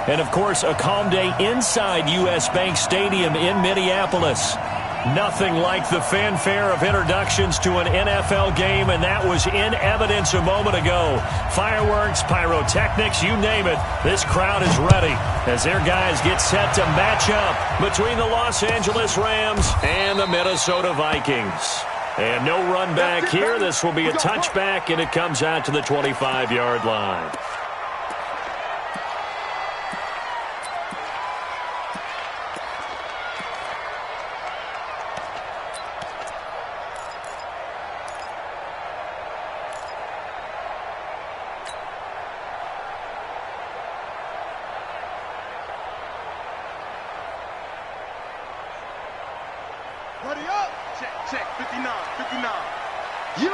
And, of course, a calm day inside U.S. Bank Stadium in Minneapolis. Nothing like the fanfare of introductions to an NFL game, and that was in evidence a moment ago. Fireworks, pyrotechnics, you name it. This crowd is ready as their guys get set to match up between the Los Angeles Rams and the Minnesota Vikings. And no run back here. This will be a touchback, and it comes out to the 25-yard line. Ready up. Check, 59. You.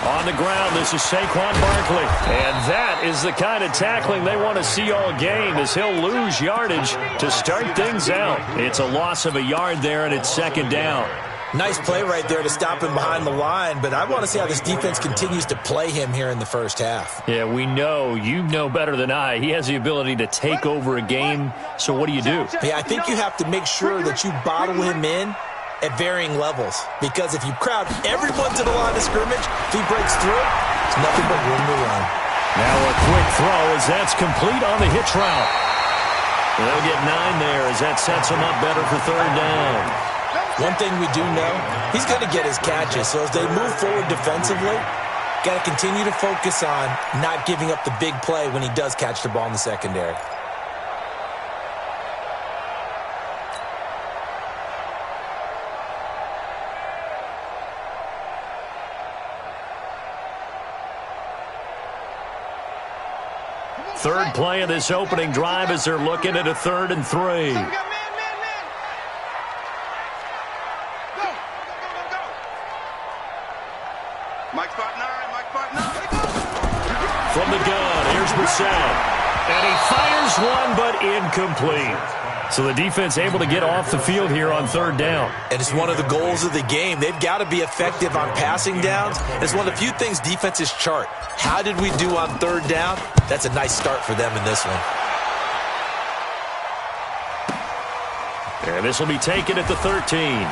On the ground, this is Saquon Barkley. And that is the kind of tackling they want to see all game, as he'll lose yardage to start things out. It's a loss of a yard there, and it's second down. Nice play right there to stop him behind the line, but I want to see how this defense continues to play him here in the first half. Yeah, we know. You know better than I. He has the ability to take over a game, so what do you do? Yeah, I think you have to make sure that you bottle him in at varying levels, because if you crowd everyone to the line of scrimmage, if he breaks through, it's nothing but room to run. Now a quick throw as that's complete on the hitch route. They'll get 9 there as that sets him up better for third down. One thing we do know, he's going to get his catches. So as they move forward defensively, got to continue to focus on not giving up the big play when he does catch the ball in the secondary. Third play of this opening drive as they're looking at a 3rd and 3. From the gun, here's Brissett. And he fires one, but incomplete. So the defense able to get off the field here on third down. And it's one of the goals of the game. They've got to be effective on passing downs. It's one of the few things defenses chart. How did we do on third down? That's a nice start for them in this one. And this will be taken at the 13.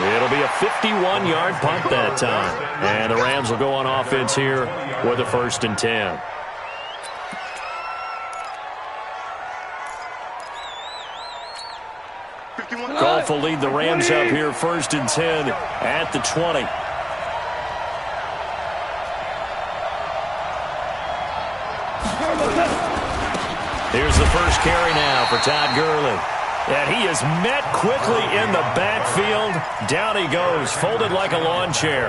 It'll be a 51-yard punt that time. And the Rams will go on offense here with a 1st and 10. Goff will lead the Rams up here 1st and 10 at the 20. Here's the first carry now for Todd Gurley. And he is met quickly in the backfield. Down he goes, folded like a lawn chair.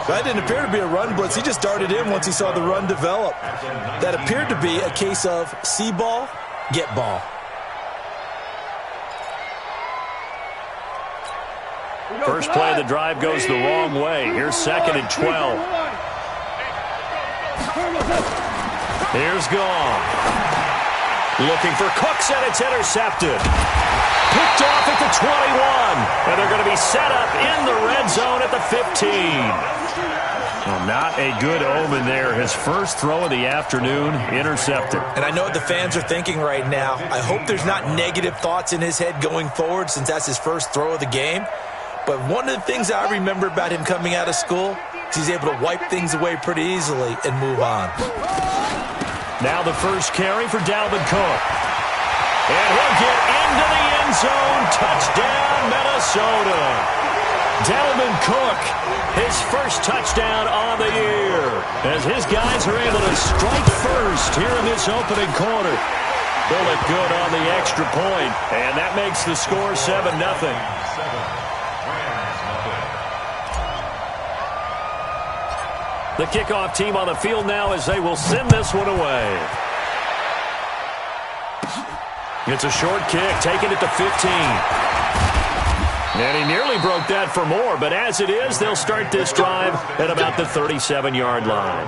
That didn't appear to be a run blitz. He just darted in once he saw the run develop. That appeared to be a case of see ball, get ball. First play of the drive goes the wrong way. Here's 2nd and 12. Here's Goff. Looking for Cooks, and it's intercepted. Picked off at the 21. And they're going to be set up in the red zone at the 15. Well, not a good omen there. His first throw of the afternoon, intercepted. And I know what the fans are thinking right now. I hope there's not negative thoughts in his head going forward, since that's his first throw of the game. But one of the things I remember about him coming out of school is he's able to wipe things away pretty easily and move on. Now the first carry for Dalvin Cook. And he'll get into the end zone. Touchdown, Minnesota. Dalvin Cook, his first touchdown on the year, as his guys are able to strike first here in this opening quarter. Bullet good on the extra point, and that makes the score 7-0. The kickoff team on the field now as they will send this one away. It's a short kick, taking it to 15. And he nearly broke that for more, but as it is, they'll start this drive at about the 37-yard line.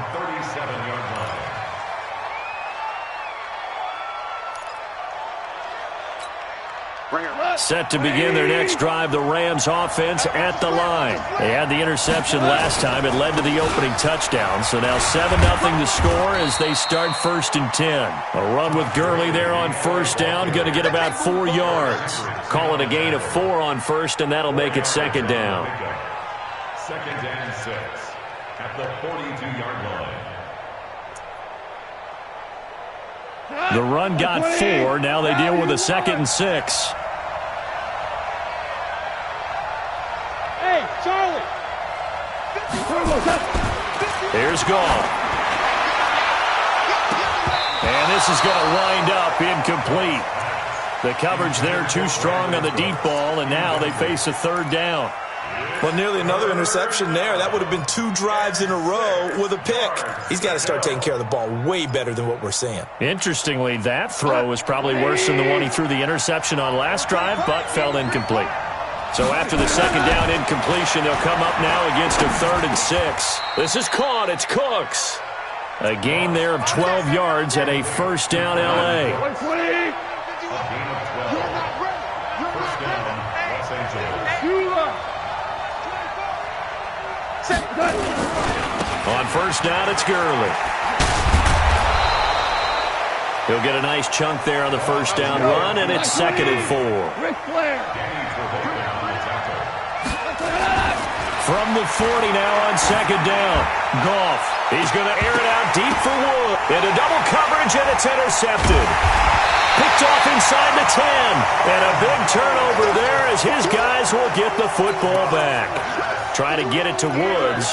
Set to begin their next drive, the Rams offense at the line. They had the interception last time. It led to the opening touchdown. So now 7-0 to score as they start 1st and 10. A run with Gurley there on 1st down. Going to get about 4 yards. Call it a gain of 4 on 1st, and that'll make it 2nd down. 2nd and 6 at the 42-yard line. The run got 4. Now they deal with a 2nd and 6. Hey, Charlie. Here's Goff. And this is going to wind up incomplete. The coverage there too strong on the deep ball, and now they face a 3rd down. Well, nearly another interception there. That would have been 2 drives in a row with a pick. He's got to start taking care of the ball way better than what we're seeing. Interestingly, that throw was probably worse than the one he threw the interception on last drive, but fell incomplete. So after the 2nd down incompletion, they'll come up now against a 3rd and 6. This is caught. It's Cooks. A gain there of 12 yards at a 1st down L.A. On 1st down, it's Gurley. He'll get a nice chunk there on the 1st down run, and it's 2nd and 4. From the 40 now on 2nd down. Goff. He's going to air it out deep for Wood. Into double coverage, and it's intercepted. Picked off inside the 10. And a big turnover there as his guys will get the football back. Trying to get it to Woods.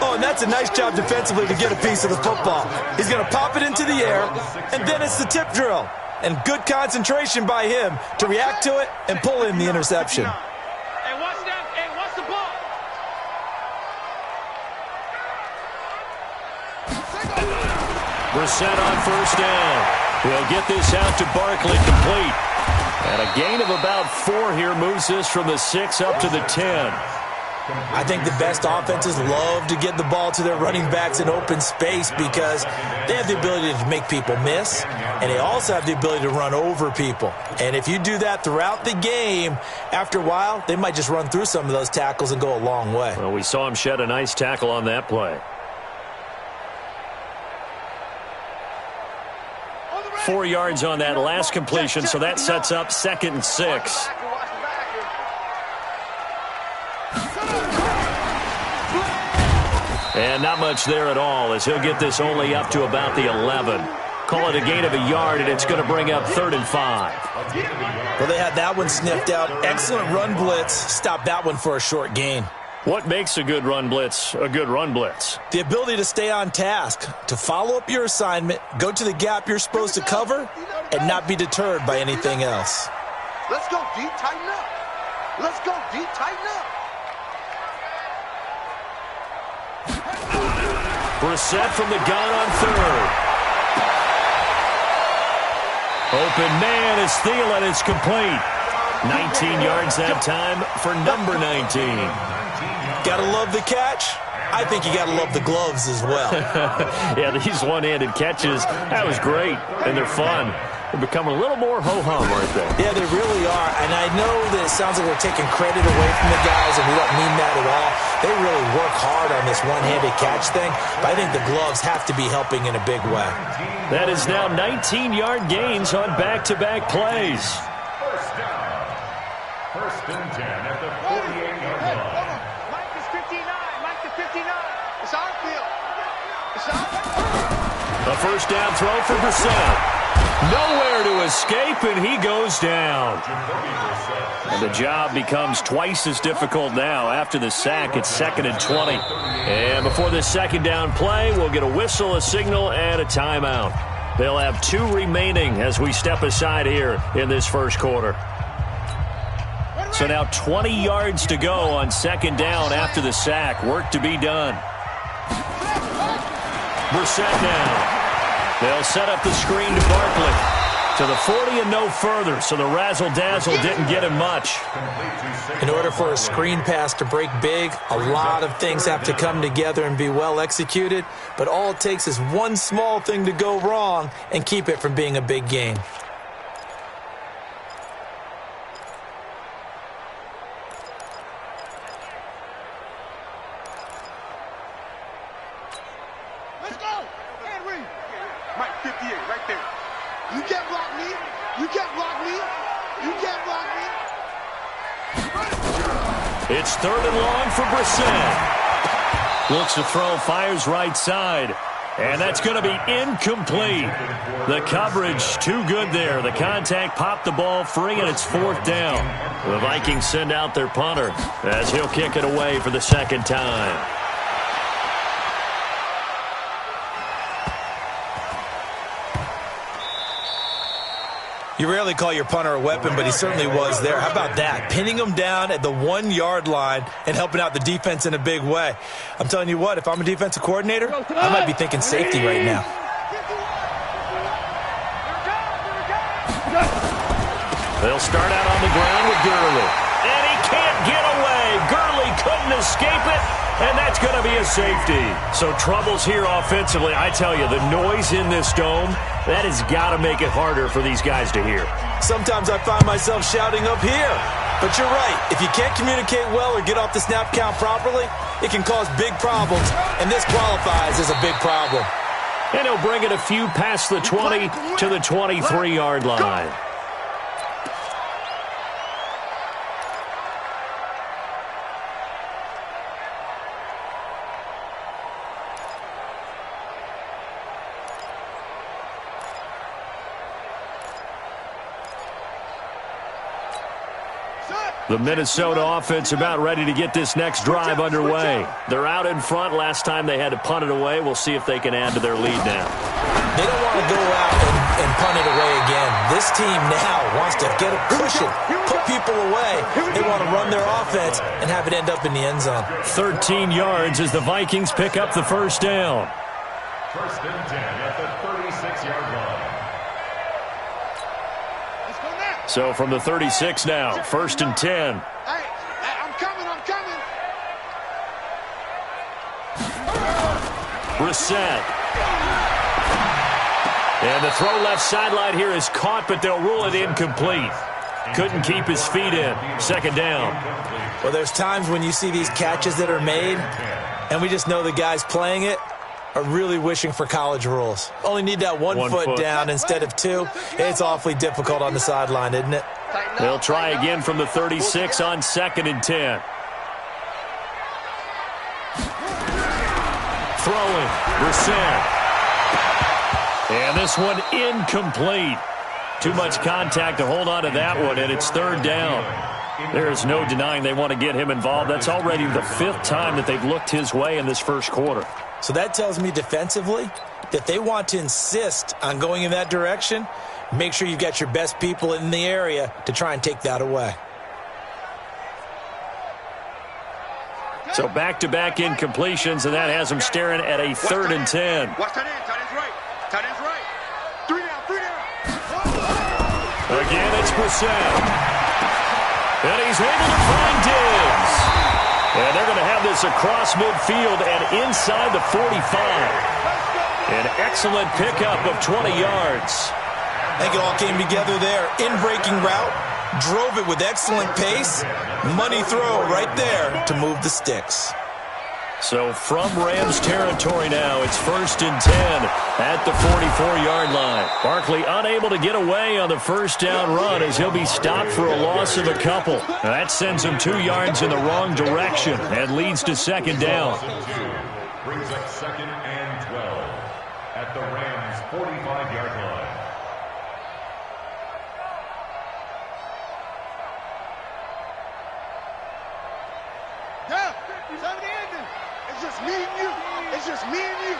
Oh, and that's a nice job defensively to get a piece of the football. He's going to pop it into the air, and then it's the tip drill. And good concentration by him to react to it and pull in the interception. Hey, watch that. Hey, watch the ball. Brissett on 1st down. He'll get this out to Barkley complete. And a gain of about 4 here moves this from the 6 up to the 10. I think the best offenses love to get the ball to their running backs in open space because they have the ability to make people miss, and they also have the ability to run over people. And if you do that throughout the game, after a while, they might just run through some of those tackles and go a long way. Well, we saw him shed a nice tackle on that play. 4 yards on that last completion, so that sets up 2nd and 6. And not much there at all as he'll get this only up to about the 11. Call it a gain of a yard, and it's going to bring up 3rd and 5. Well, they had that one sniffed out. Excellent run blitz. Stop that one for a short gain. What makes a good run blitz a good run blitz? The ability to stay on task, to follow up your assignment, go to the gap you're supposed to cover, and not be deterred by anything else. Let's go deep, tighten up. Let's go deep, tighten up. Brissett from the gun on 3rd. Open man is Thielen. It's complete. 19 yards that time for number 19. Gotta love the catch. I think you gotta love the gloves as well. Yeah, these one-handed catches, that was great, and they're fun. They're becoming a little more ho-hum, aren't they? Yeah, they really are. And I know that it sounds like we're taking credit away from the guys, and we don't mean that at all. They really work hard on this one-handed catch thing, but I think the gloves have to be helping in a big way. That is now 19-yard gains on back-to-back plays. 1st down. 1st and 10 at the 48-yard line. Mike is 59. Mike is 59. It's our field. It's our A 1st down throw for Brissett. Nowhere to escape, and he goes down. And the job becomes twice as difficult now. After the sack, it's 2nd and 20. And before this 2nd down play, we'll get a whistle, a signal, and a timeout. They'll have 2 remaining as we step aside here in this 1st quarter. So now 20 yards to go on 2nd down after the sack. Work to be done. Brissett now. They'll set up the screen to Barkley. To the 40 and no further, so the razzle-dazzle didn't get him much. In order for a screen pass to break big, a lot of things have to come together and be well executed, but all it takes is one small thing to go wrong and keep it from being a big gain. Mike 58, right there. You can't block me. You can't block me. You can't block me. It's 3rd and long for Brissett. Looks to throw, fires right side. And that's going to be incomplete. The coverage too good there. The contact popped the ball free, and it's 4th down. The Vikings send out their punter as he'll kick it away for the 2nd time. You rarely call your punter a weapon, but he certainly was there. How about that? Pinning him down at the 1-yard line and helping out the defense in a big way. I'm telling you what, if I'm a defensive coordinator, I might be thinking safety right now. They'll start out on the ground with Gurley. And he can't get away. Gurley couldn't escape it, and that's going to be a safety. So troubles here offensively. I tell you, the noise in this dome, that has got to make it harder for these guys to hear. Sometimes I find myself shouting up here. But you're right. If you can't communicate well or get off the snap count properly, it can cause big problems, and this qualifies as a big problem. And he'll bring it a few past the 20 to the 23-yard line. The Minnesota offense about ready to get this next drive underway. They're out in front. Last time they had to punt it away. We'll see if they can add to their lead now. They don't want to go out and punt it away again. This team now wants to get a cushion, put people away. They want to run their offense and have it end up in the end zone. 13 yards as the Vikings pick up the 1st down. 1st and 10 at the 36-yard line. So from the 36 now, 1st and 10. Hey, I'm coming. Brissett. And the throw left sideline here is caught, but they'll rule it incomplete. Couldn't keep his feet in. 2nd down. Well, there's times when you see these catches that are made, and we just know the guys playing it are really wishing for college rules. Only need that one foot down instead of 2. It's awfully difficult on the sideline, isn't it? They'll try again from the 36 on 2nd and 10. Throwing, Brissett. And this one incomplete. Too much contact to hold on to that one, and it's 3rd down. There is no denying they want to get him involved. That's already the 5th time that they've looked his way in this 1st quarter. So that tells me defensively that they want to insist on going in that direction. Make sure you've got your best people in the area to try and take that away. So back-to-back incompletions, and that has them staring at a 3rd and 10. Watch tight end. Tight end's right. Tight end's right. 3 down. Again, it's Brissett. And he's able to find Diggs. And they're going to have this across midfield and inside the 45. An excellent pickup of 20 yards. I think it all came together there. In-breaking route, drove it with excellent pace. Money throw right there to move the sticks. So from Rams territory now, it's 1st and 10 at the 44-yard line. Barkley unable to get away on the 1st down run as he'll be stopped for a loss of a couple. Now that sends him 2 yards in the wrong direction and leads to 2nd down. Brings up 2nd and 12 at the Rams' 45-yard line. Yeah, time to end it. It's just me and you. It's just me and you.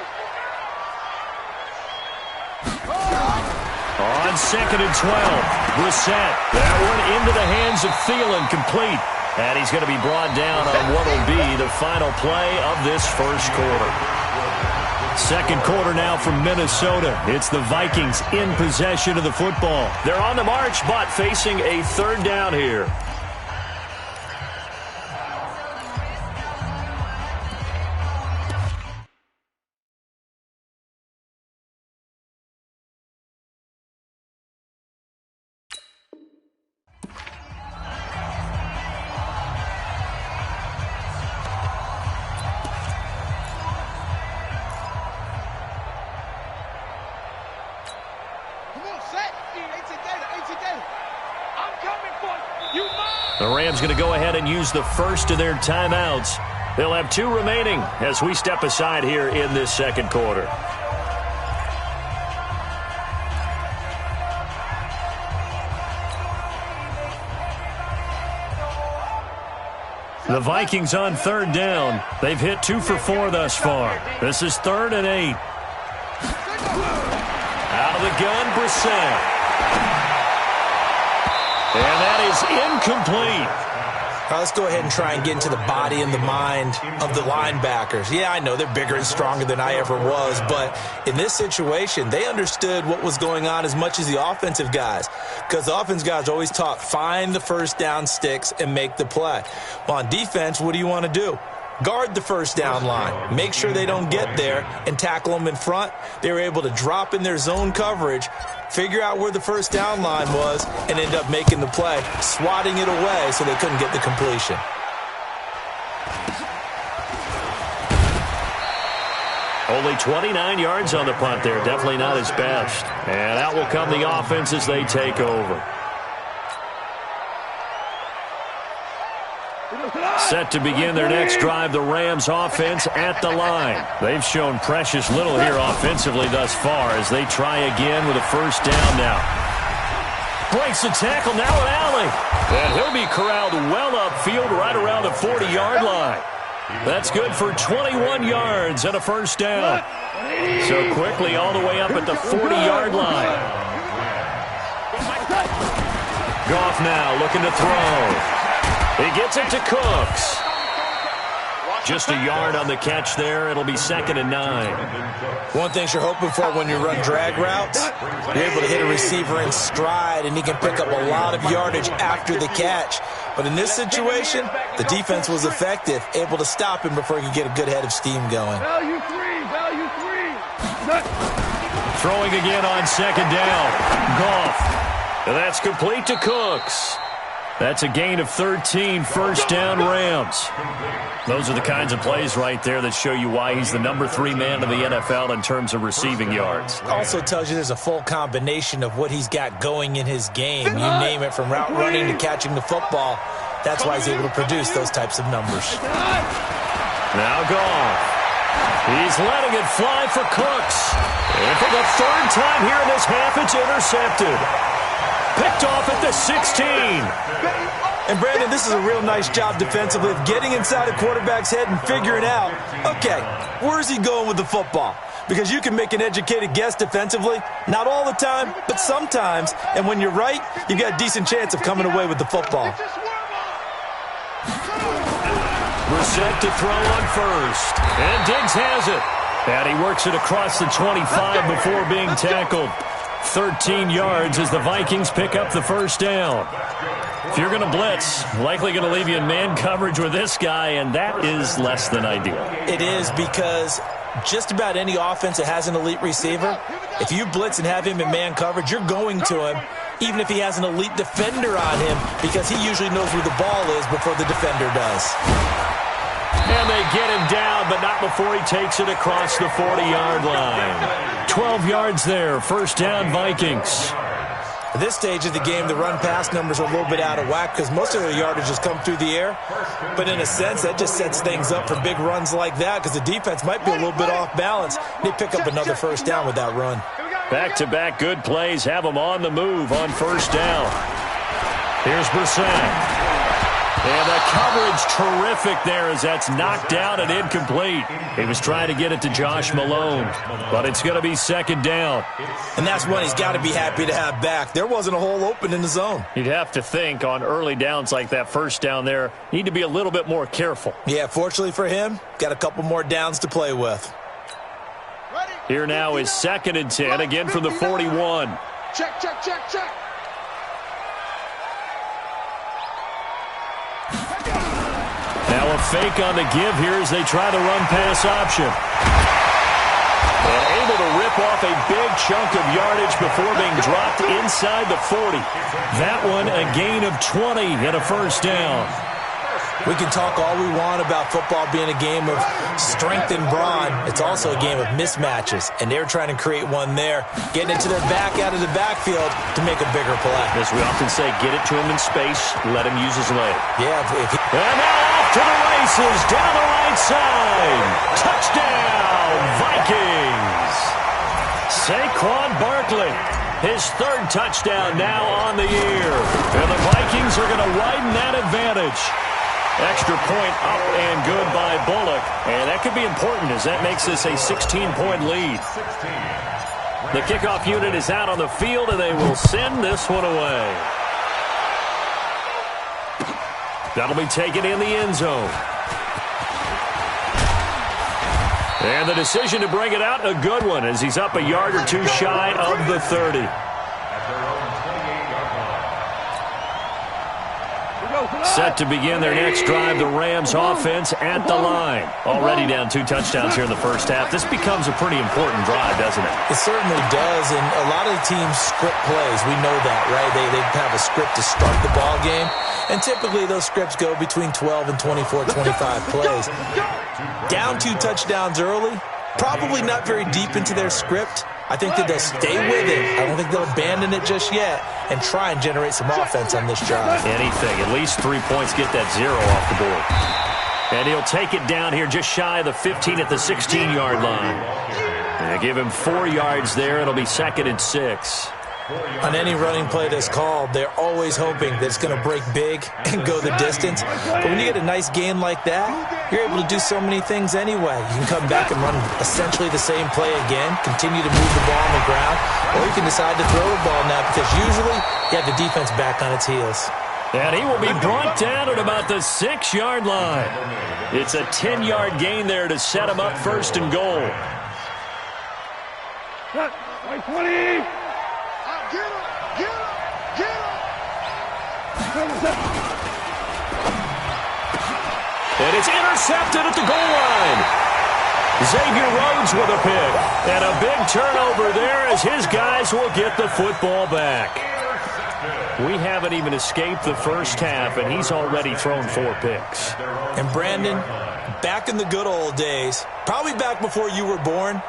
On 2nd and 12, Brissett. That one into the hands of Thielen, complete. And he's going to be brought down on what will be the final play of this 1st quarter. 2nd quarter now from Minnesota. It's the Vikings in possession of the football. They're on the march, but facing a 3rd down here. The Rams going to go ahead and use the first of their timeouts. They'll have 2 remaining as we step aside here in this second quarter. The Vikings on 3rd down. They've hit 2 for 4 thus far. This is 3rd and 8. Out of the gun, Brissett. And that is incomplete. All right, let's go ahead and try and get into the body and the mind of the linebackers. Yeah, I know they're bigger and stronger than I ever was, but in this situation, they understood what was going on as much as the offensive guys, because the offensive guys always taught, find the first down sticks and make the play. Well, on defense, what do you want to do? Guard the first down line. Make sure they don't get there and tackle them in front. They were able to drop in their zone coverage, figure out where the first down line was, and end up making the play, swatting it away so they couldn't get the completion. Only 29 yards on the punt there. Definitely not his best. And out will come the offense as they take over. Set to begin their next drive, the Rams offense at the line. They've shown precious little here offensively thus far as they try again with a first down now. Breaks the tackle, now an alley. And he'll be corralled well upfield right around the 40-yard line. That's good for 21 yards and a first down. So quickly all the way up at the 40-yard line. Goff now looking to throw. He gets it to Cooks. Just a yard on the catch there. It'll be 2nd and 9. One thing you're hoping for when you run drag routes, you're able to hit a receiver in stride, and he can pick up a lot of yardage after the catch. But in this situation, the defense was effective, able to stop him before he could get a good head of steam going. Value three. Throwing again on 2nd down. Goff. And that's complete to Cooks. That's a gain of 13, first down Rams. Those are the kinds of plays right there that show you why he's the number 3 man in the NFL in terms of receiving yards. Also tells you there's a full combination of what he's got going in his game. You name it, from route running to catching the football. That's why he's able to produce those types of numbers. Now Goff. He's letting it fly for Cooks. And for the 3rd time here in this half, it's intercepted. Picked off at the 16. And, Brandon, this is a real nice job defensively of getting inside a quarterback's head and figuring out, okay, where's he going with the football? Because you can make an educated guess defensively, not all the time, but sometimes. And when you're right, you've got a decent chance of coming away with the football. Brissett to throw on first. And Diggs has it. And he works it across the 25 before being tackled. 13 yards as the Vikings pick up the first down. If you're going to blitz, likely going to leave you in man coverage with this guy, and that is less than ideal. It is, because just about any offense that has an elite receiver, if you blitz and have him in man coverage, you're going to him, even if he has an elite defender on him, because he usually knows where the ball is before the defender does. And they get him down, but not before he takes it across the 40-yard line. 12 yards there, first down Vikings. At this stage of the game, the run-pass numbers are a little bit out of whack because most of their yardage has come through the air. But in a sense, that just sets things up for big runs like that because the defense might be a little bit off balance. They pick up another first down with that run. Back-to-back good plays have them on the move on first down. Here's Brissett. And the coverage terrific there as that's knocked down and incomplete. He was trying to get it to Josh Malone, but it's going to be 2nd down. And that's one he's got to be happy to have back. There wasn't a hole open in the zone. You'd have to think on early downs like that first down there, need to be a little bit more careful. Yeah, fortunately for him, got a couple more downs to play with. Here now is 2nd and 10, again from the 41. Check. Now a fake on the give here as they try the run-pass option. And able to rip off a big chunk of yardage before being dropped inside the 40. That one a gain of 20 and a first down. We can talk all we want about football being a game of strength and brawn. It's also a game of mismatches, and they're trying to create one there, getting it to their back out of the backfield to make a bigger play. As we often say, get it to him in space, let him use his leg. Yeah. And now off to the races, down the right side. Touchdown, Vikings. Saquon Barkley, his third touchdown now on the year. And the Vikings are going to widen that advantage. Extra point up and good by Bullock. And that could be important as that makes this a 16-point lead. The kickoff unit is out on the field, and they will send this one away. That'll be taken in the end zone. And the decision to bring it out, a good one, as he's up a yard or two shy of the 30. Set to begin their next drive, the Rams offense at the line. Already down 2 touchdowns here in the first half. This becomes a pretty important drive, doesn't it? It certainly does, and a lot of the teams script plays. We know that, right? They have a script to start the ball game, and typically those scripts go between 12 and 24, 25 plays. Down 2 touchdowns early, probably not very deep into their script. I think that they'll stay with it. I don't think they'll abandon it just yet and try and generate some offense on this drive. Anything. At least 3 points, get that 0 off the board. And he'll take it down here just shy of the 15 at the 16-yard line. And give him 4 yards there. It'll be 2nd and 6. On any running play that's called, they're always hoping that it's going to break big and go the distance. But when you get a nice gain like that, you're able to do so many things anyway. You can come back and run essentially the same play again, continue to move the ball on the ground, or you can decide to throw the ball now because usually you have the defense back on its heels. And he will be brought down at about the 6-yard line. It's a 10-yard gain there to set him up 1st and goal. 20. Get him! Get him! Get him! And it's intercepted at the goal line. Xavier Rhodes with a pick. And a big turnover there as his guys will get the football back. We haven't even escaped the first half, and he's already thrown 4 picks. And Brandon, back in the good old days, probably back before you were born,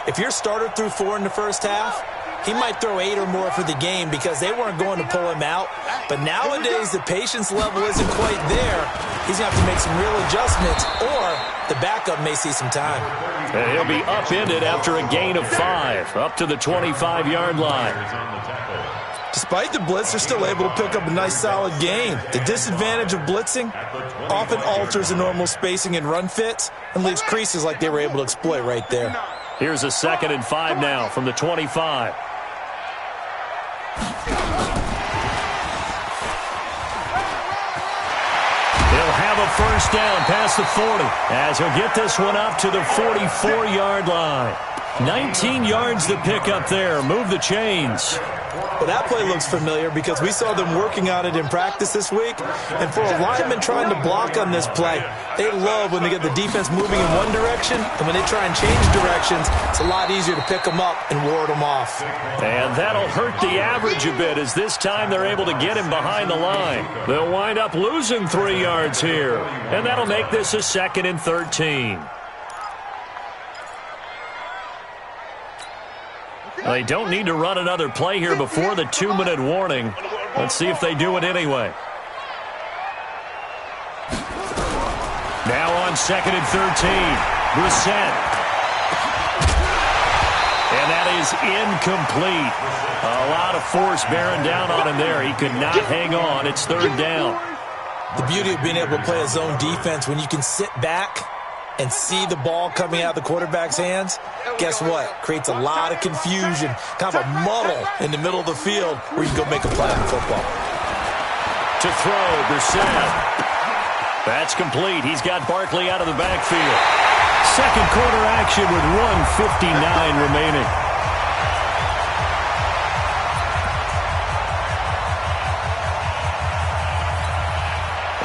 if your starter threw 4 in the first half, he might throw 8 or more for the game because they weren't going to pull him out. But nowadays, the patience level isn't quite there. He's going to have to make some real adjustments, or the backup may see some time. And he'll be upended after a gain of 5, up to the 25-yard line. Despite the blitz, they're still able to pick up a nice, solid gain. The disadvantage of blitzing often alters the normal spacing and run fits and leaves creases like they were able to exploit right there. Here's a 2nd and 5 now from the 25. He'll have a first down past the 40 as he'll get this one up to the 44-yard line. 19 yards to pick up there. Move the chains. Well, that play looks familiar because we saw them working on it in practice this week. And for a lineman trying to block on this play, they love when they get the defense moving in one direction. And when they try and change directions, it's a lot easier to pick them up and ward them off. And that'll hurt the average a bit as this time they're able to get him behind the line. They'll wind up losing 3 yards here. And that'll make this a 2nd and 13. They don't need to run another play here before the 2-minute warning. Let's see if they do it anyway. Now on 2nd and 13. Brissett. And that is incomplete. A lot of force bearing down on him there. He could not hang on. It's 3rd down. The beauty of being able to play a zone defense when you can sit back and see the ball coming out of the quarterback's hands, guess what? Creates a lot of confusion, kind of a muddle in the middle of the field where you can go make a play on the football. To throw, Brissett. That's complete. He's got Barkley out of the backfield. 2nd quarter action with 1:59 remaining.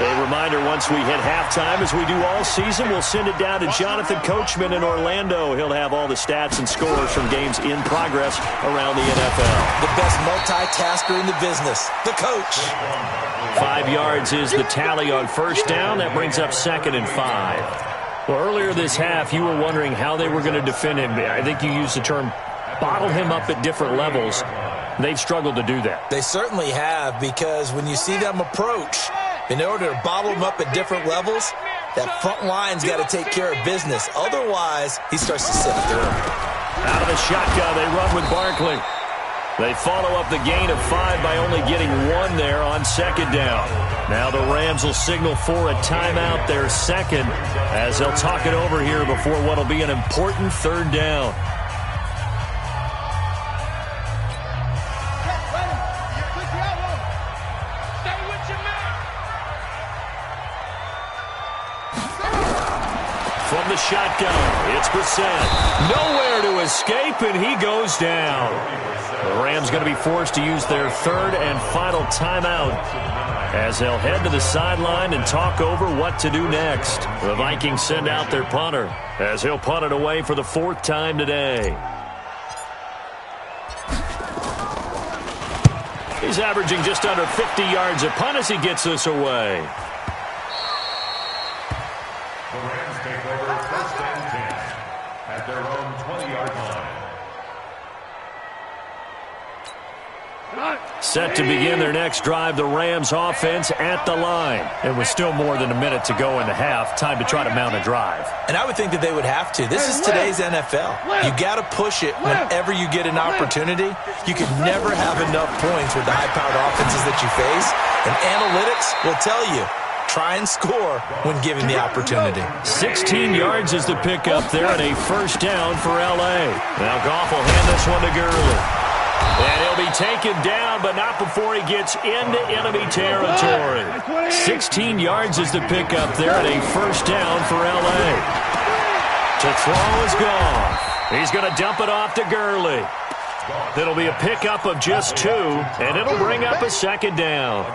A reminder, once we hit halftime, as we do all season, we'll send it down to Jonathan Coachman in Orlando. He'll have all the stats and scores from games in progress around the NFL. The best multitasker in the business, the coach. 5 yards is the tally on first down. That brings up 2nd and 5. Well, earlier this half, you were wondering how they were going to defend him. I think you used the term bottle him up at different levels. They've struggled to do that. They certainly have, because when you see them approach, in order to bottle him up at different levels, that front line's got to take care of business. Otherwise, he starts to sift through. Out of the shotgun, they run with Barkley. They follow up the gain of 5 by only getting 1 there on 2nd down. Now the Rams will signal for a timeout, their 2nd, as they'll talk it over here before what will be an important 3rd down. From the shotgun, it's Brissett. Nowhere to escape, and he goes down. The Rams going to be forced to use their 3rd and final timeout as they'll head to the sideline and talk over what to do next. The Vikings send out their punter as he'll punt it away for the 4th time today. He's averaging just under 50 yards a punt as he gets this away. The Rams take over 1st and 10 at their own 20-yard line. Set to begin their next drive, the Rams offense at the line. It was still more than a minute to go in the half. Time to try to mount a drive. And I would think that they would have to. This is today's NFL. You got to push it whenever you get an opportunity. You can never have enough points with the high-powered offenses that you face. And analytics will tell you, try and score when given the opportunity. 16 yards is the pickup there and a 1st down for L.A. Now Goff will hand this one to Gurley. And he'll be taken down, but not before he gets into enemy territory. 16 yards is the pickup there and a 1st down for L.A. To throw is Goff. He's going to dump it off to Gurley. It'll be a pickup of just 2, and it'll bring up a 2nd down.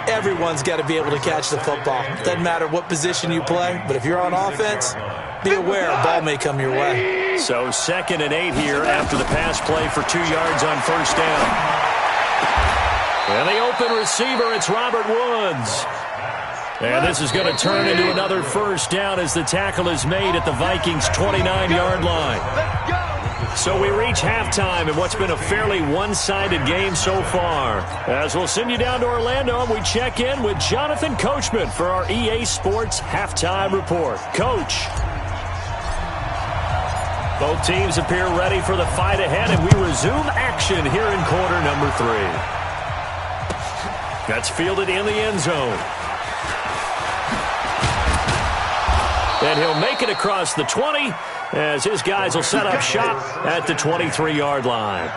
Everyone's got to be able to catch the football. Doesn't matter what position you play, but if you're on offense, be aware a ball may come your way. So 2nd and 8 here after the pass play for 2 yards on 1st down. And the open receiver, it's Robert Woods. And this is going to turn into another 1st down as the tackle is made at the Vikings' 29-yard line. So we reach halftime in what's been a fairly one-sided game so far. As we'll send you down to Orlando, and we check in with Jonathan Coachman for our EA Sports Halftime Report. Coach. Both teams appear ready for the fight ahead, and we resume action here in quarter number 3. That's fielded in the end zone. And he'll make it across the 20 as his guys will set up shop at the 23-yard line.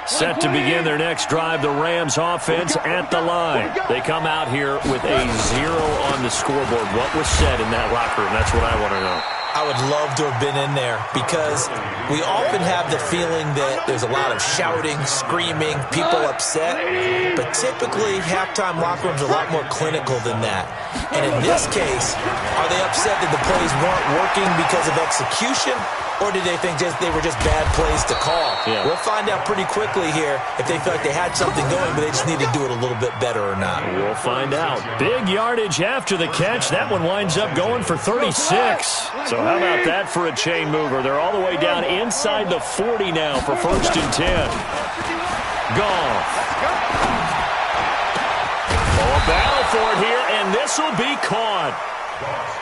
Set to begin their next drive, the Rams offense at the line. They come out here with a 0 on the scoreboard. What was said in that locker room? That's what I want to know. I would love to have been in there because we often have the feeling that there's a lot of shouting, screaming, people upset. But typically, halftime locker rooms are a lot more clinical than that. And in this case, are they upset that the plays weren't working because of execution? Or did they think they were just bad plays to call? Yeah. We'll find out pretty quickly here if they feel like they had something going, but they just need to do it a little bit better or not. We'll find out. Big yardage after the catch. That one winds up going for 36. So how about that for a chain mover? They're all the way down inside the 40 now for 1st and 10. Goff. A battle for it here, and this will be caught.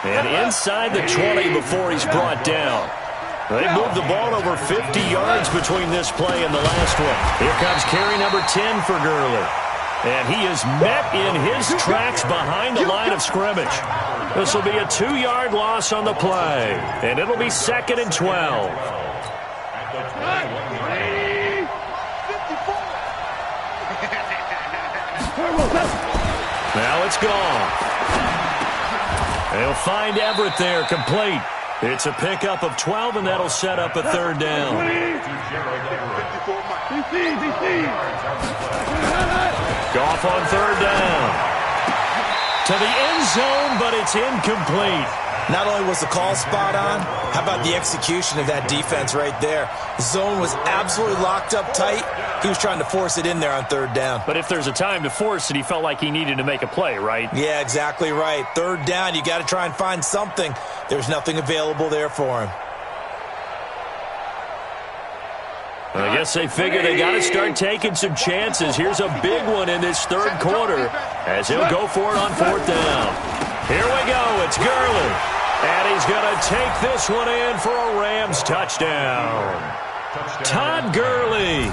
And inside the 20 before he's brought down. They moved the ball over 50 yards between this play and the last one. Here comes carry number 10 for Gurley. And he is met in his tracks behind the line of scrimmage. This will be a 2-yard loss on the play. And it'll be 2nd and 12. Now it's gone. They'll find Everett there, complete. It's a pickup of 12, and that'll set up a third down. Goff on third down. To the end zone, but it's incomplete. Not only was the call spot on, how about the execution of that defense right there? The zone was absolutely locked up tight. He was trying to force it in there on third down. But if there's a time to force it, he felt like he needed to make a play, right? Yeah, exactly right. Third down, you got to try and find something. There's nothing available there for him. I guess they figure they got to start taking some chances. Here's a big one in this third quarter as he'll go for it on fourth down. Here we go. It's Gurley. And he's going to take this one in for a Rams touchdown. Todd Gurley,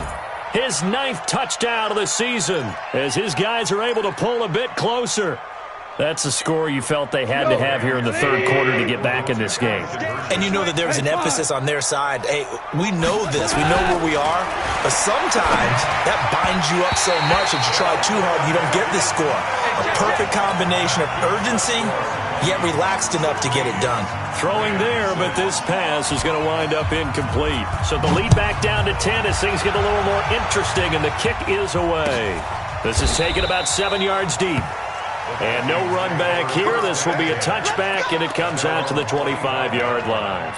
his 9th touchdown of the season as his guys are able to pull a bit closer. That's the score you felt they had to have here in the third quarter to get back in this game. And you know that there was an emphasis on their side. Hey, we know this. We know where we are. But sometimes that binds you up so much that you try too hard, you don't get this score. A perfect combination of urgency, yet relaxed enough to get it done. Throwing there, but this pass is going to wind up incomplete. So the lead back down to 10 as things get a little more interesting, and the kick is away. This is taken about 7 yards deep. And no run back here. This will be a touchback, and it comes out to the 25-yard line.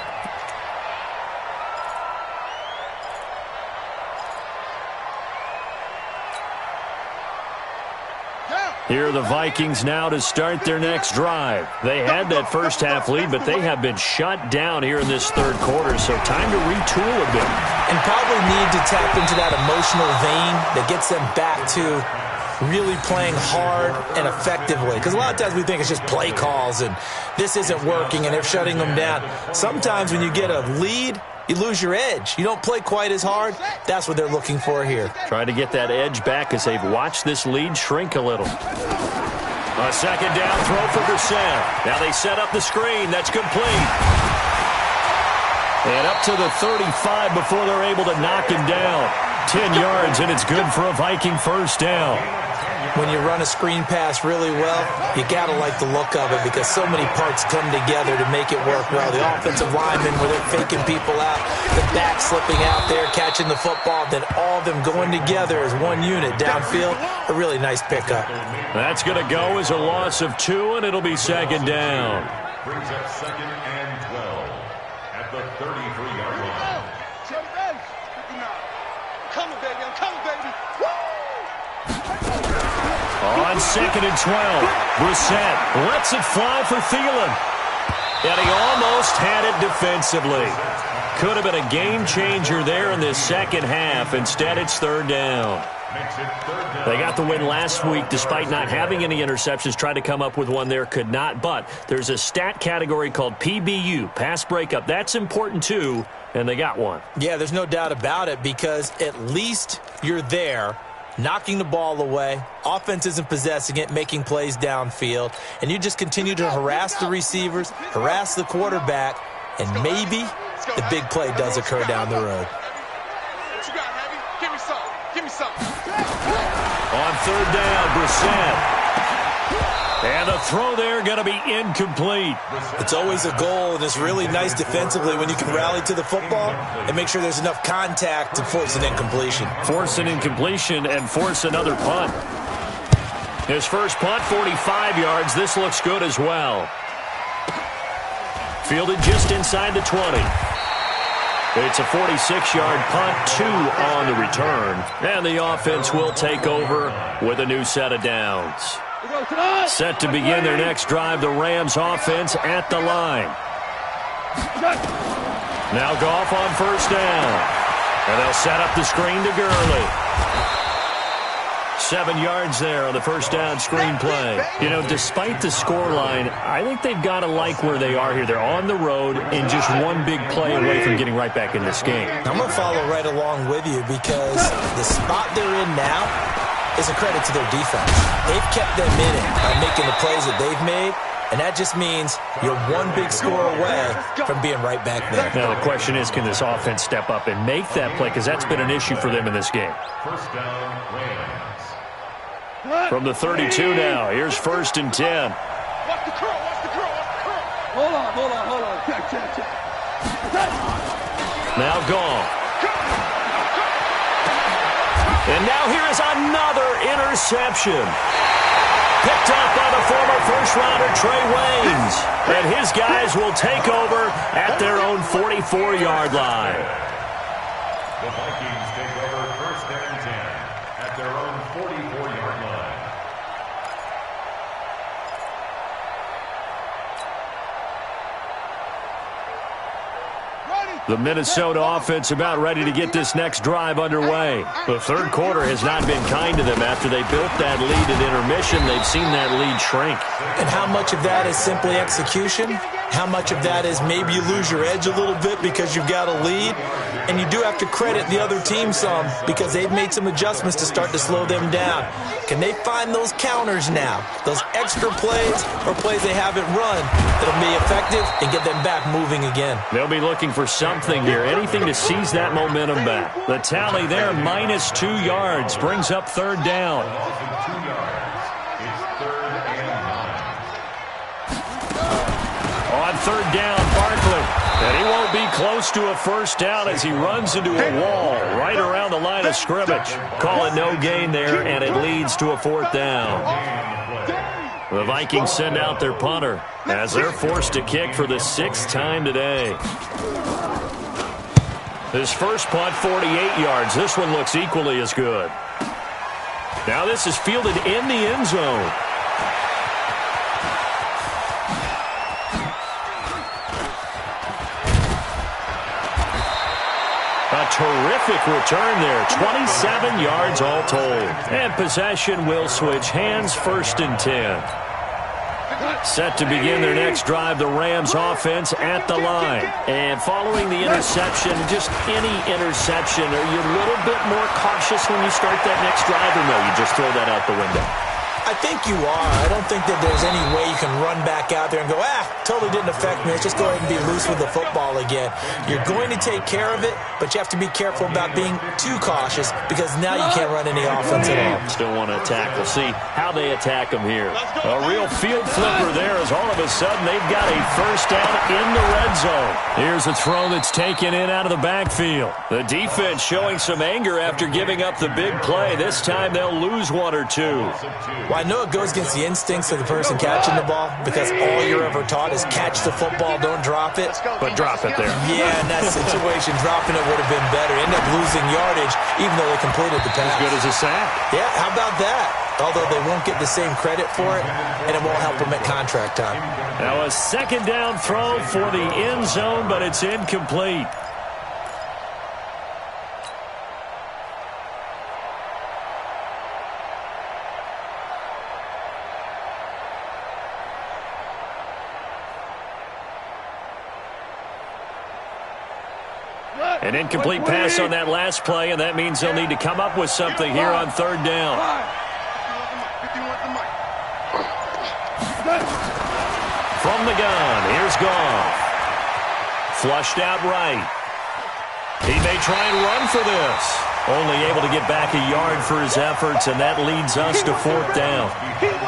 Here are the Vikings now to start their next drive. They had that first half lead, but they have been shut down here in this third quarter, so time to retool a bit. And probably need to tap into that emotional vein that gets them back to really playing hard and effectively. Because a lot of times we think it's just play calls and this isn't working and they're shutting them down. Sometimes when you get a lead, you lose your edge. You don't play quite as hard. That's what they're looking for here. Try to get that edge back as they've watched this lead shrink a little. A second down throw for Brissett. Now they set up the screen. That's complete. And up to the 35 before they're able to knock him down. 10 yards, and it's good for a Viking first down. When you run a screen pass really well, you got to like the look of it because so many parts come together to make it work well. The offensive linemen, where they're faking people out, the back slipping out there, catching the football, then all of them going together as one unit downfield. A really nice pickup. That's going to go as a loss of 2, and it'll be second down. Brings up second and 12 at the 33-yard line. On second and 12, Brissett lets it fly for Thielen. And he almost had it defensively. Could have been a game changer there in this second half. Instead, it's third down. They got the win last week despite not having any interceptions. Tried to come up with one there, could not. But there's a stat category called PBU, pass breakup. That's important too, and they got one. Yeah, there's no doubt about it because at least you're there, knocking the ball away. Offense isn't possessing it, making plays downfield. And you just continue to harass the receivers, harass the quarterback, and maybe the big play does occur down the road. What you got, Heavy? Give me some. Give me some. On third down, Brissett. And the throw there going to be incomplete. It's always a goal, and it's really nice defensively when you can rally to the football and make sure there's enough contact to force an incompletion. Force an incompletion and force another punt. His first punt, 45 yards. This looks good as well. Fielded just inside the 20. It's a 46-yard punt, 2 on the return. And the offense will take over with a new set of downs. Set to begin their next drive, the Rams offense at the line. Now Goff on first down. And they'll set up the screen to Gurley. 7 yards there on the first down screen play. You know, despite the scoreline, I think they've got to like where they are here. They're on the road and just one big play away from getting right back in this game. I'm going to follow right along with you because the spot they're in now is a credit to their defense. They've kept them in it by making the plays that they've made, and that just means you're one big score away from being right back there. Now the question is, can this offense step up and make that play? Because that's been an issue for them in this game. First down, Rams. From the 32 now, here's first and 10. Watch the curl, watch the curl, watch the curl. Hold on. Check. Now gone. And now here is another interception. Picked up by the former first-rounder Trey Waynes. And his guys will take over at their own 44-yard line. The Vikings take over 1st and 10 at their own 44-yard line. The Minnesota offense about ready to get this next drive underway. The third quarter has not been kind to them. After they built that lead at intermission, they've seen that lead shrink. And how much of that is simply execution? How much of that is maybe you lose your edge a little bit because you've got a lead? And you do have to credit the other team some because they've made some adjustments to start to slow them down. Can they find those counters now, those extra plays or plays they haven't run that'll be effective and get them back moving again? They'll be looking for something here, anything to seize that momentum back. The tally there, minus 2 yards, brings up third down. Loss of 2 yards. It's 3rd and 9. On third down, Barkley. And he won't be close to a first down as he runs into a wall right around the line of scrimmage. Call it no gain there, and it leads to a 4th down. The Vikings send out their punter as they're forced to kick for the 6th time today. His first punt, 48 yards. This one looks equally as good. Now this is fielded in the end zone. A terrific return there. 27 yards all told. And possession will switch hands, 1st and 10. Set to begin their next drive, the Rams offense at the line. And following the interception, just any interception, are you a little bit more cautious when you start that next drive, or no, you just throw that out the window? I think you are. I don't think that there's any way you can run back out there and go, totally didn't affect me. Let's just go ahead and be loose with the football again. You're going to take care of it, but you have to be careful about being too cautious because now you can't run any offense at all. Still want to attack. We'll see how they attack them here. A real field flipper there as all of a sudden they've got a first down in the red zone. Here's a throw that's taken in out of the backfield. The defense showing some anger after giving up the big play. This time they'll lose 1 or 2. Well, I know it goes against the instincts of the person catching the ball because all you're ever taught is catch the football, don't drop it. But drop it there. Yeah, in that situation, dropping it would have been better. End up losing yardage even though they completed the pass. As good as a sack. Yeah, how about that? Although they won't get the same credit for it, and it won't help them at contract time. Now a 2nd down throw for the end zone, but it's incomplete. An incomplete pass on that last play, and that means they'll need to come up with something here on third down. From the gun, here's Goff. Flushed out right. He may try and run for this. Only able to get back a yard for his efforts, and that leads us to 4th down.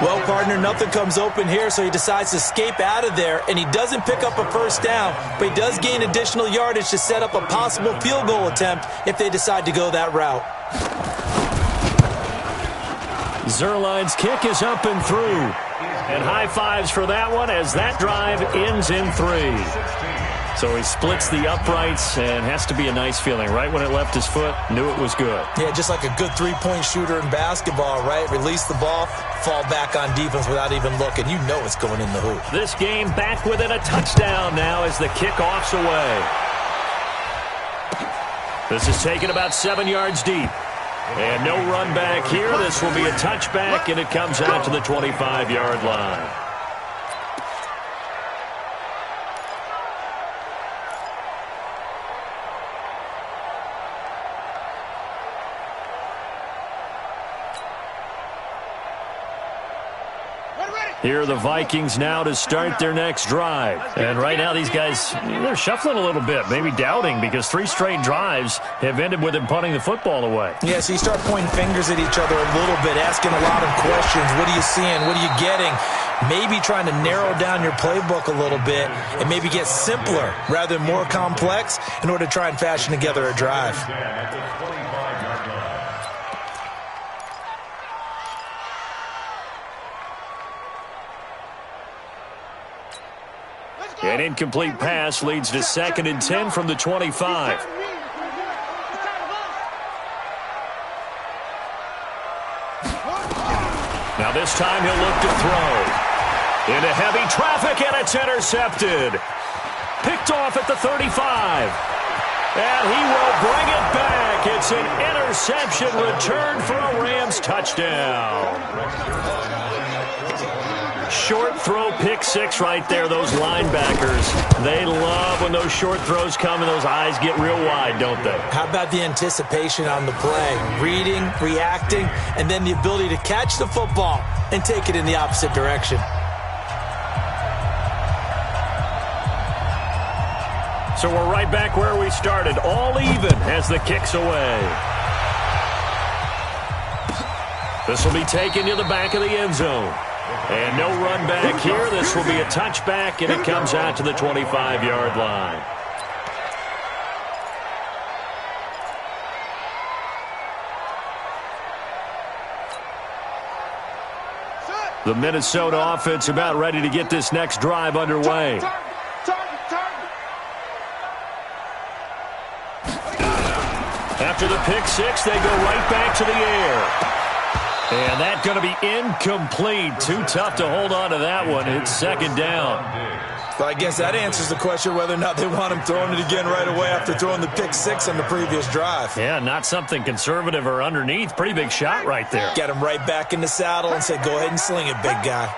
Well, partner, nothing comes open here, so he decides to escape out of there, and he doesn't pick up a first down, but he does gain additional yardage to set up a possible field goal attempt if they decide to go that route. Zerline's kick is up and through. And high fives for that one as that drive ends in 3. So he splits the uprights and has to be a nice feeling. Right when it left his foot, knew it was good. Yeah, just like a good three-point shooter in basketball, right? Release the ball, fall back on defense without even looking. You know it's going in the hoop. This game back within a touchdown now as the kickoff's away. This is taken about 7 yards deep. And no run back here. This will be a touchback, and it comes out to the 25-yard line. Here are the Vikings now to start their next drive. And right now these guys, they're shuffling a little bit, maybe doubting, because 3 straight drives have ended with them punting the football away. Yeah, so you start pointing fingers at each other a little bit, asking a lot of questions. What are you seeing? What are you getting? maybe trying to narrow down your playbook a little bit and maybe get simpler rather than more complex in order to try and fashion together a drive. An incomplete pass leads to 2nd and 10 from the 25. Now this time he'll look to throw. Into heavy traffic, and it's intercepted. Picked off at the 35. And he will bring it back. It's an interception return for a Rams touchdown. Short throw, pick six right there. Those linebackers, they love when those short throws come and those eyes get real wide, don't they? How about the anticipation on the play? Reading, reacting, and then the ability to catch the football and take it in the opposite direction. So we're right back where we started, all even as the kick's away. This will be taken to the back of the end zone. And no run back here. This will be a touchback, and it comes out to the 25-yard line. The Minnesota offense about ready to get this next drive underway. After the pick six, they go right back to the air. And that's going to be incomplete. Too tough to hold on to that one. It's 2nd down. Well, I guess that answers the question whether or not they want him throwing it again right away after throwing the pick six on the previous drive. Yeah, not something conservative or underneath. Pretty big shot right there. Get him right back in the saddle and say, go ahead and sling it, big guy.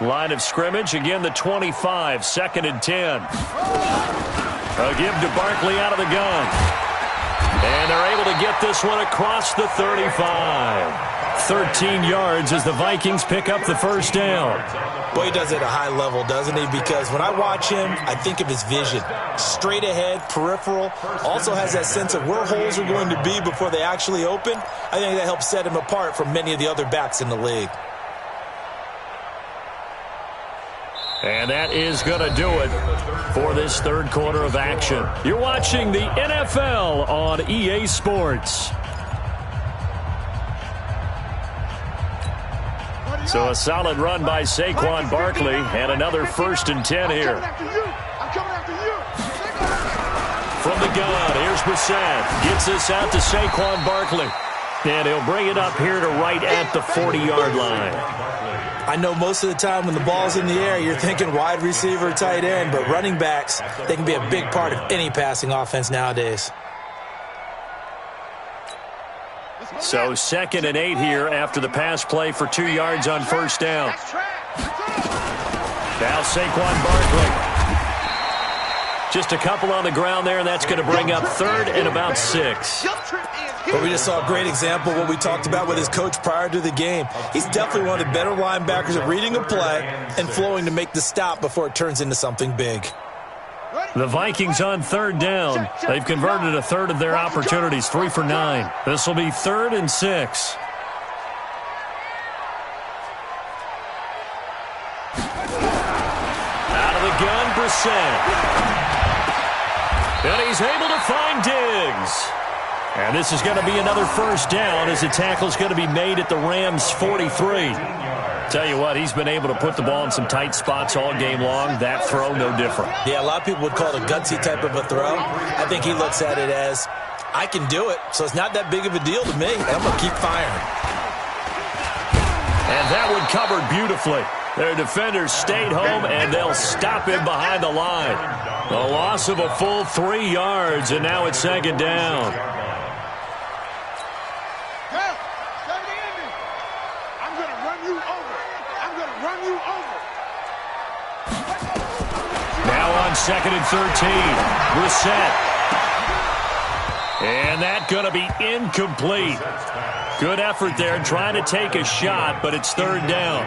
Line of scrimmage, again the 25, 2nd and 10. A give to Barkley out of the gun. And they're able to get this one across the 35. 13 yards as the Vikings pick up the first down. Boy, he does it at a high level, doesn't he? Because when I watch him, I think of his vision. Straight ahead, peripheral. Also has that sense of where holes are going to be before they actually open. I think that helps set him apart from many of the other backs in the league. And that is going to do it for this third quarter of action. You're watching the NFL on EA Sports. So a solid run by Saquon Barkley and another 1st and 10 here. From the gun, here's Brissett. Gets this out to Saquon Barkley. And he'll bring it up here to right at the 40-yard line. I know most of the time when the ball's in the air, you're thinking wide receiver, tight end, but running backs, they can be a big part of any passing offense nowadays. So 2nd and 8 here after the pass play for 2 yards on 1st down. Now Saquon Barkley. Just a couple on the ground there, and that's going to bring up 3rd and about 6. But we just saw a great example of what we talked about with his coach prior to the game. He's definitely one of the better linebackers at reading a play and flowing to make the stop before it turns into something big. The Vikings on 3rd down. They've converted a third of their opportunities, 3 for 9. This will be 3rd and 6. Out of the gun, Brissett. And he's able to find Diggs. And this is going to be another 1st down as the tackle's going to be made at the Rams' 43. Tell you what, he's been able to put the ball in some tight spots all game long. That throw, no different. Yeah, a lot of people would call it a gutsy type of a throw. I think he looks at it as, I can do it, so it's not that big of a deal to me. I'm going to keep firing. And that one covered beautifully. Their defenders stayed home, and they'll stop him behind the line. A loss of a full 3 yards, and now it's 2nd down. Now on 2nd and 13. Brissett. And that's going to be incomplete. Good effort there trying to take a shot, but it's 3rd down.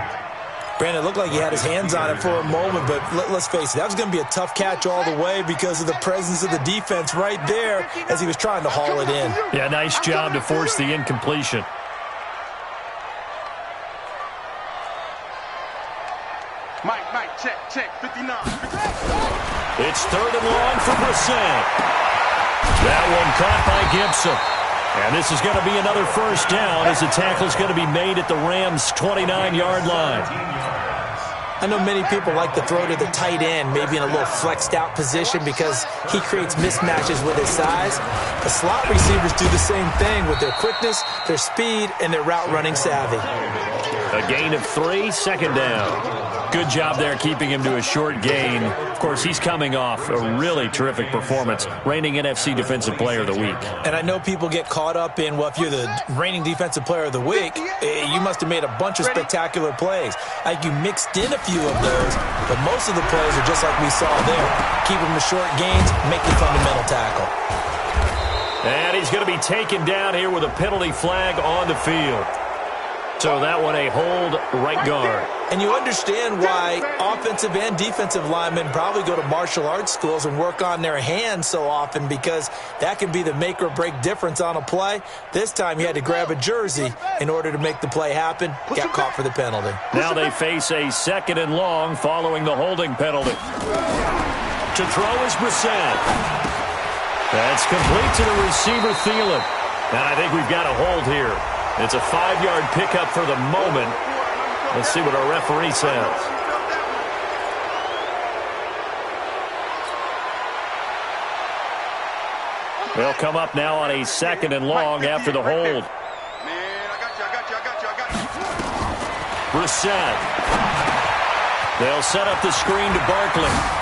Brandon, it looked like he had his hands on it for a moment, but let's face it, that was going to be a tough catch all the way because of the presence of the defense right there as he was trying to haul it in. Yeah, nice job to force the incompletion. Mike, check, 59. It's 3rd and long for Brissett. That one caught by Gibson. And this is going to be another first down as the tackle's going to be made at the Rams' 29-yard line. I know many people like to throw to the tight end, maybe in a little flexed out position because he creates mismatches with his size. The slot receivers do the same thing with their quickness, their speed, and their route running savvy. A gain of 3, 2nd down. Good job there keeping him to a short gain. Of course, he's coming off a really terrific performance, reigning NFC Defensive Player of the Week. And I know people get caught up in, well, if you're the reigning Defensive Player of the Week, you must have made a bunch of spectacular plays. Like you mixed in a few of those, but most of the plays are just like we saw there. Keep them to short gains, make the fundamental tackle. And he's going to be taken down here with a penalty flag on the field. So that one a hold right guard. And you understand why offensive and defensive linemen probably go to martial arts schools and work on their hands so often, because that can be the make or break difference on a play. This time he had to grab a jersey in order to make the play happen. Got caught for the penalty. Now they face a 2nd and long following the holding penalty. To throw is Brissett. That's complete to the receiver, Thielen. And I think we've got a hold here. It's a 5-yard pickup for the moment. Let's see what our referee says. They'll come up now on a 2nd and long after the hold. Brissett. They'll set up the screen to Barkley.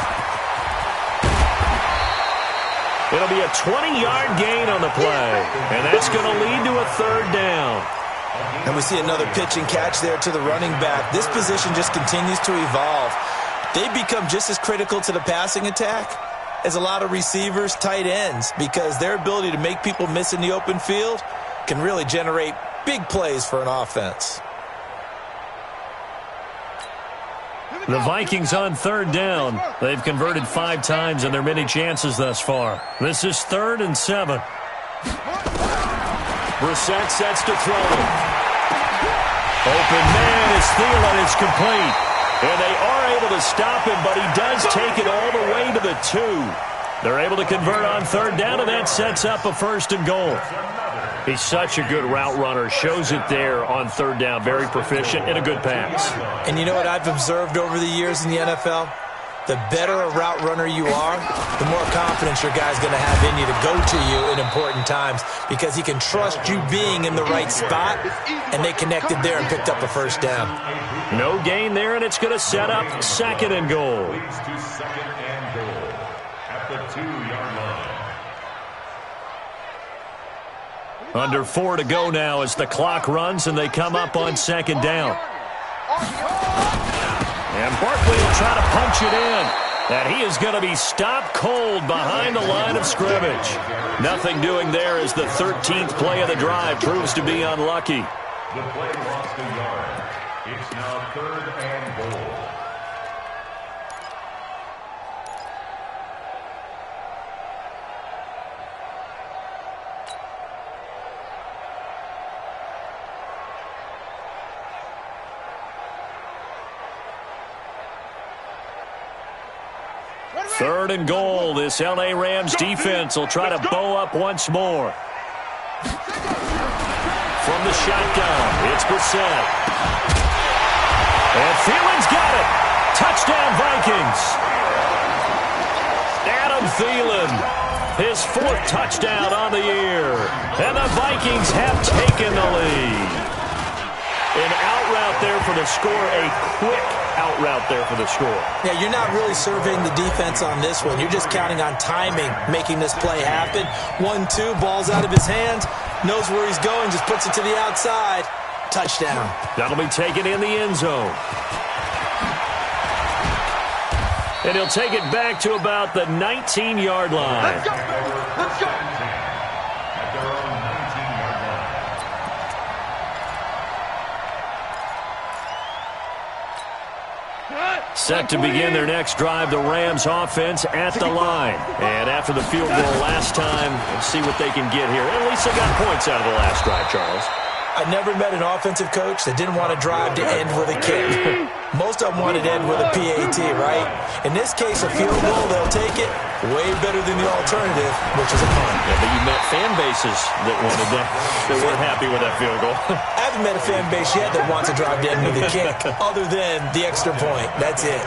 It'll be a 20-yard gain on the play, and that's going to lead to a 3rd down. And we see another pitch and catch there to the running back. This position just continues to evolve. They become just as critical to the passing attack as a lot of receivers, tight ends, because their ability to make people miss in the open field can really generate big plays for an offense. The Vikings on 3rd down. They've converted 5 times in their many chances thus far. This is 3rd and 7. Brissett sets to throw it. Open man is Thielen. It's complete. And they are able to stop him, but he does take it all the way to the 2. They're able to convert on 3rd down, and that sets up a 1st and goal. He's such a good route runner. Shows it there on 3rd down. Very proficient and a good pass. And you know what I've observed over the years in the NFL? The better a route runner you are, the more confidence your guy's going to have in you to go to you in important times, because he can trust you being in the right spot, and they connected there and picked up a 1st down. No gain there, and it's going to set up 2nd and goal. Leads to 2nd and goal at the 2-yard line. Under 4 to go now as the clock runs, and they come up on 2nd down. And Barkley will try to punch it in. And he is going to be stopped cold behind the line of scrimmage. Nothing doing there as the 13th play of the drive proves to be unlucky. The play lost a yard. It's now 3rd and goal. Third and goal. This L.A. Rams defense will try to bow up once more. From the shotgun, it's Brissett. And Thielen's got it. Touchdown, Vikings. Adam Thielen, his 4th touchdown on the year. And the Vikings have taken the lead. An out route there for the score, a quick out route there for the score. Yeah, you're not really surveying the defense on this one. You're just counting on timing, making this play happen. 1-2, ball's out of his hands, knows where he's going, just puts it to the outside. Touchdown. That'll be taken in the end zone. And he'll take it back to about the 19-yard line. Let's go. Let's go. At their own 19-yard line. Set to begin their next drive, the Rams offense at the line. And after the field goal last time, let's see what they can get here. At least they got points out of the last drive, Charles. I never met an offensive coach that didn't want to drive to end with a kick. Most some want it end with a PAT, right? In this case, a field goal, they'll take it. Way better than the alternative, which is a punt. Yeah, but you met fan bases that wanted that, that weren't happy with that field goal. I haven't met a fan base yet that wants to drive to end with a kick, other than the extra point. That's it.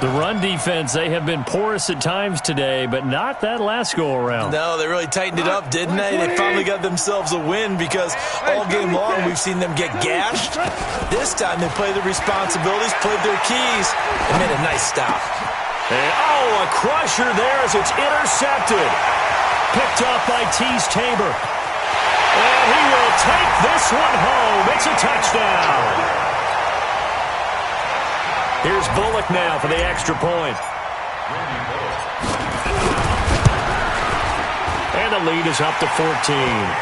The run defense, they have been porous at times today, but not that last go-around. No, they really tightened it up, didn't they? They finally got themselves a win because all game long we've seen them get gashed. This time they played their responsibilities, played their keys, and made a nice stop. And, oh, a crusher there as it's intercepted. Picked off by Tease Tabor. And he will take this one home. It's a touchdown. Here's Bullock now for the extra point. And the lead is up to 14.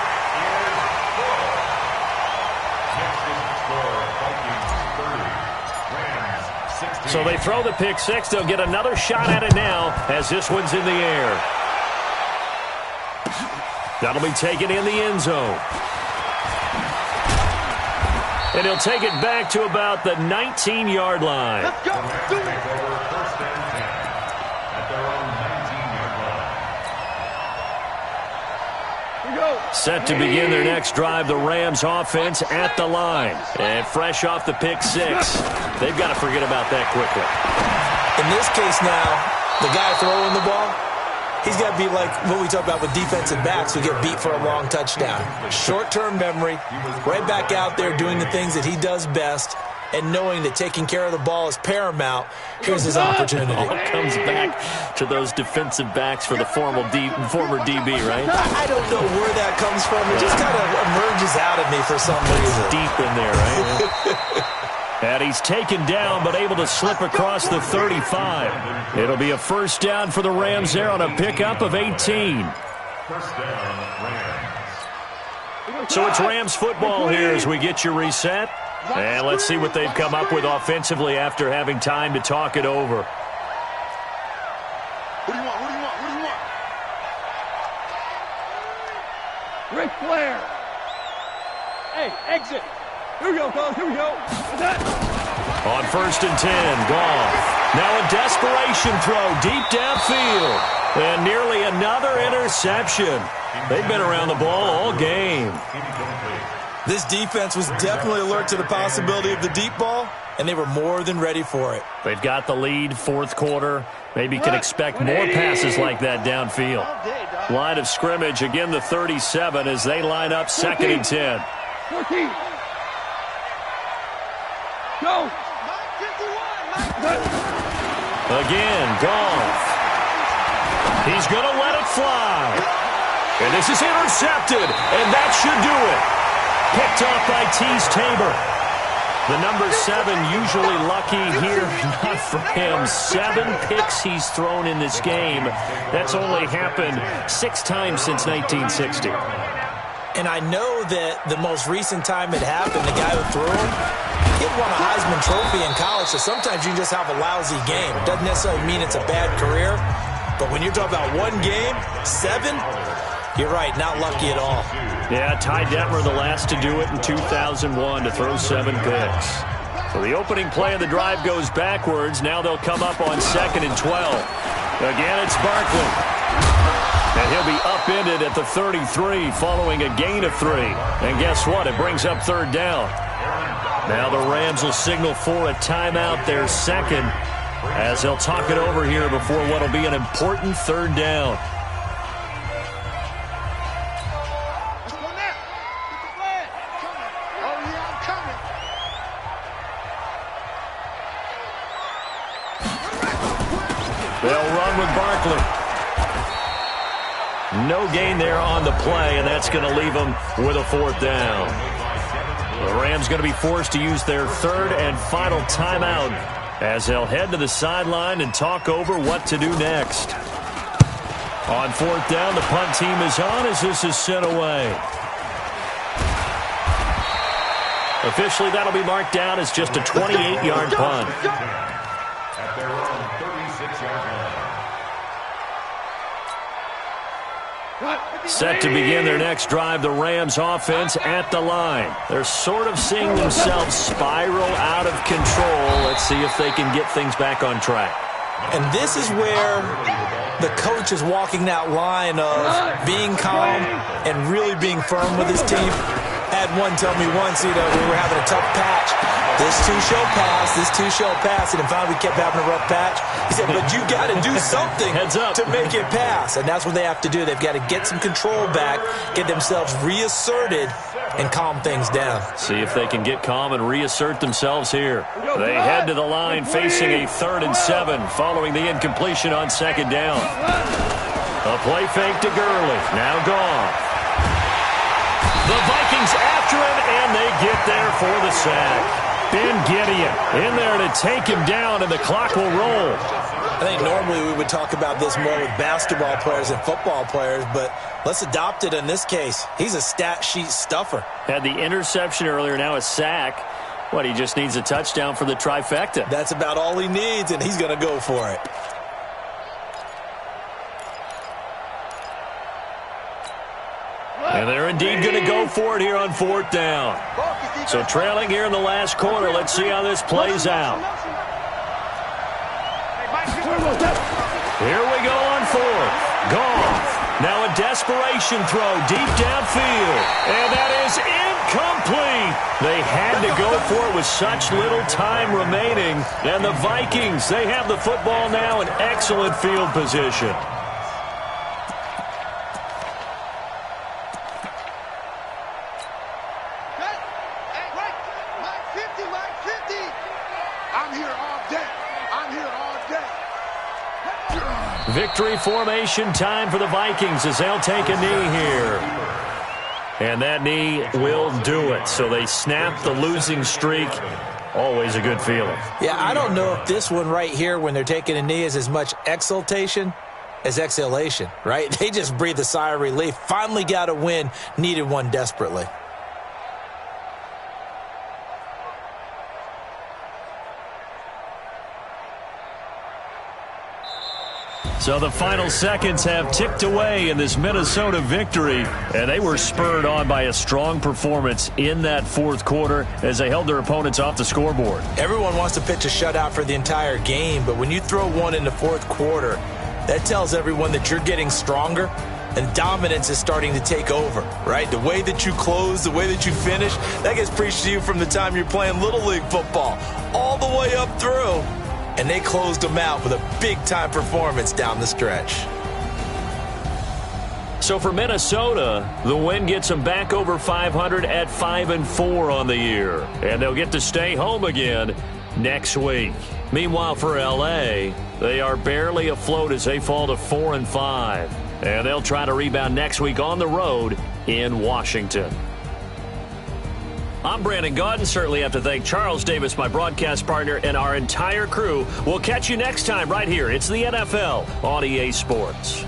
So they throw the pick six. They'll get another shot at it now as this one's in the air. That'll be taken in the end zone. And he'll take it back to about the 19-yard line. Let's go. Do it. First and 10 at their own 19-yard line. Here we go. Set to begin their next drive, the Rams offense at the line. And fresh off the pick six, they've got to forget about that quickly. In this case now, the guy throwing the ball, he's got to be like what we talk about with defensive backs who get beat for a long touchdown. Short-term memory, right back out there doing the things that he does best, and knowing that taking care of the ball is paramount. Here's his opportunity. All comes back to those defensive backs for the former DB, right? I don't know where that comes from. It just kind of emerges out of me for some reason. Deep in there, right? And he's taken down, but able to slip across the 35. It'll be a first down for the Rams there on a pickup of 18. First down, Rams. So it's Rams football here as we get you reset. And let's see what they've come up with offensively after having time to talk it over. What do you want? What do you want? What do you want? Ric Flair. Hey, exit. Here we go, fellas. Here we go. What's that? On first and 10, Goff. Now a desperation throw deep downfield. And nearly another interception. They've been around the ball all game. This defense was definitely alert to the possibility of the deep ball, and they were more than ready for it. They've got the lead, fourth quarter. Maybe can expect more passes like that downfield. Line of scrimmage, again the 37 as they line up second and 10. 14. Go. Again, Goff. He's going to let it fly. And this is intercepted, and that should do it. Picked off by Tease Tabor. The number 7 usually lucky here. Not for him. 7 picks he's thrown in this game. That's only happened 6 times since 1960. And I know that the most recent time it happened, the guy who threw him, he had won a Heisman Trophy in college, so sometimes you just have a lousy game. It doesn't necessarily mean it's a bad career, but when you're talking about one game, 7, you're right, not lucky at all. Yeah, Ty Detmer, the last to do it in 2001, to throw 7 picks. So the opening play of the drive goes backwards. Now they'll come up on second and 12. Again, it's Barkley. And he'll be upended at the 33 following a gain of 3. And guess what? It brings up third down. Now the Rams will signal for a timeout, their second, as they'll talk it over here before what will be an important third down. Let's go now. Get the flag. Oh, yeah, I'm coming. They'll run with Barkley. No gain there on the play, and that's going to leave them with a fourth down. The Rams going to be forced to use their third and final timeout as they'll head to the sideline and talk over what to do next. On fourth down, the punt team is on as this is sent away. Officially, that'll be marked down as just a 28-yard punt. At their own 36-yard line. Set to begin their next drive, the Rams offense at the line. They're sort of seeing themselves spiral out of control. Let's see if they can get things back on track. And this is where the coach is walking that line of being calm and really being firm with his team. Had one tell me once, we were having a tough patch. This too shall pass, this too shall pass. And finally we kept having a rough patch. He said, but you got to do something to make it pass. And that's what they have to do. They've got to get some control back, get themselves reasserted, and calm things down. See if they can get calm and reassert themselves here. They head to the line facing a 3rd and 7 following the incompletion on 2nd down. A play fake to Gurley. Now gone. The Vikings after him, and they get there for the sack. Ben Gideon in there to take him down, and the clock will roll. I think normally we would talk about this more with basketball players and football players, but let's adopt it in this case. He's a stat sheet stuffer. Had the interception earlier, now a sack. What, he just needs a touchdown for the trifecta. That's about all he needs, and he's going to go for it. And they're indeed going to go for it here on 4th down. So trailing here in the last quarter, let's see how this plays out. Here we go on 4th. Goff. Now a desperation throw deep downfield. And that is incomplete. They had to go for it with such little time remaining. And the Vikings, they have the football now in excellent field position. Victory formation time for the Vikings as they'll take a knee here. And that knee will do it. So they snap the losing streak. Always a good feeling. Yeah, I don't know if this one right here when they're taking a knee is as much exultation as exhalation, right? They just breathe a sigh of relief. Finally got a win. Needed one desperately. So the final seconds have ticked away in this Minnesota victory, and they were spurred on by a strong performance in that 4th quarter as they held their opponents off the scoreboard. Everyone wants to pitch a shutout for the entire game, but when you throw one in the 4th quarter, that tells everyone that you're getting stronger and dominance is starting to take over, right? The way that you close, the way that you finish, that gets preached to you from the time you're playing Little League football all the way up through. And they closed them out with a big-time performance down the stretch. So for Minnesota, the win gets them back over 500 at 5-4 on the year. And they'll get to stay home again next week. Meanwhile, for L.A., they are barely afloat as they fall to 4-5. And they'll try to rebound next week on the road in Washington. I'm Brandon Gaudin. Certainly have to thank Charles Davis, my broadcast partner, and our entire crew. We'll catch you next time right here. It's the NFL on EA Sports.